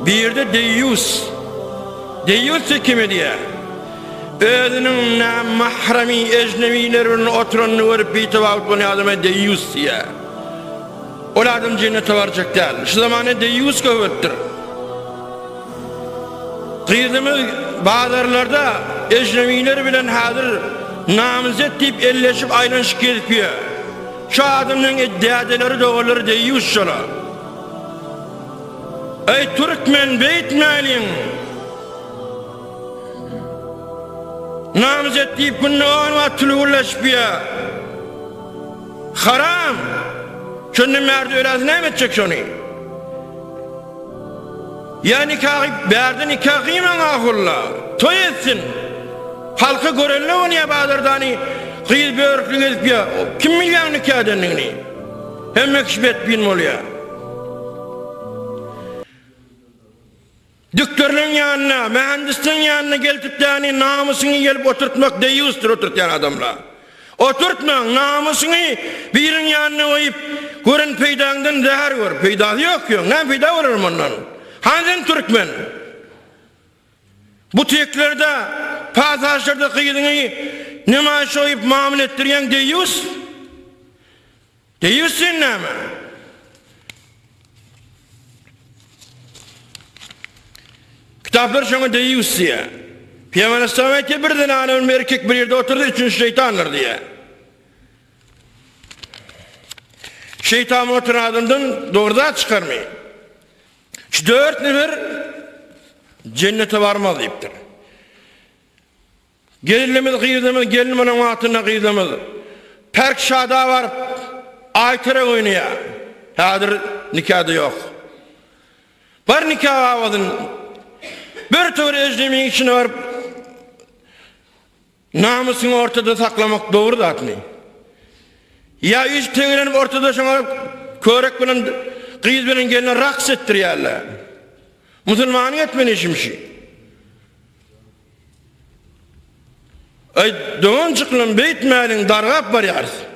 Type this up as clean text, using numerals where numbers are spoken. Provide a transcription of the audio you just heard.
Bir de deyyus. Deyyus kimi diye. Özünün mahremi ecnevilerin oturanını görüp bitibavut bunu adama deyyus diye. O adam cennete varacak değil. Şu zamanı deyyus kuvvettir. Kıyırdığımız bazılarda ecneviler bilen hadır namazet deyip elleşip aylanışık gelpiyor. Şu adamın iddiadeleri doğruları deyyus şola. Ey Türkmen beytmelin namazet deyip bunu onunla tülüğürleşpiyor. Haram. Şunun merdi öylezi ne edecek şunu? Ya nikahı, berdi nikahı iman ahulla. Toy etsin. Halka görelle onu ya bağdırdani. Kıyız bir örklü gezip ya. Kim milyon nikah denini? Hem mekşibet bin oluyor. Düktörlüğün yanına, mühendisliğin yanına gelip de namusunu gelip oturtmak deyyustur oturtyan adamla. Oturtma namusunu birin yanına koyup görün peydandan zahar gör. Peydası yok yok. Ne peyda olurum ondan? Hangi Türkmen? Bu teklerde, pasajlarda kıydığını nümayiş koyup muamele ettiriyen deyyus. Deyyus sen ne mi? Kitaplar şuna deyyus diye. Peygamber Aleyhisselam'a bir tane erkek bir yerde oturdu, üçüncü şeytanlar diye. Şeytan oturan adamdan doğrudan çıkarmayın. Şu 4 nefer cennete varmalı deyiptir. Gelinlemez, kıyırlamaz, gelinim onun altına kıyırlamaz. Perk şada var, aytıra oynuyor. Hadır nikahda yok. Var nikah avadın. Bir tür ecnemin içine varıp namusunu ortada saklamak doğru da atmayın. Ya iş tegelenip ortada şuna körek bilen kıyız bilen gelene raks ettiriyerler. Musulmanı etmeni işimşi. Ay doğun çıkılan beytmelin dargap var yarısı.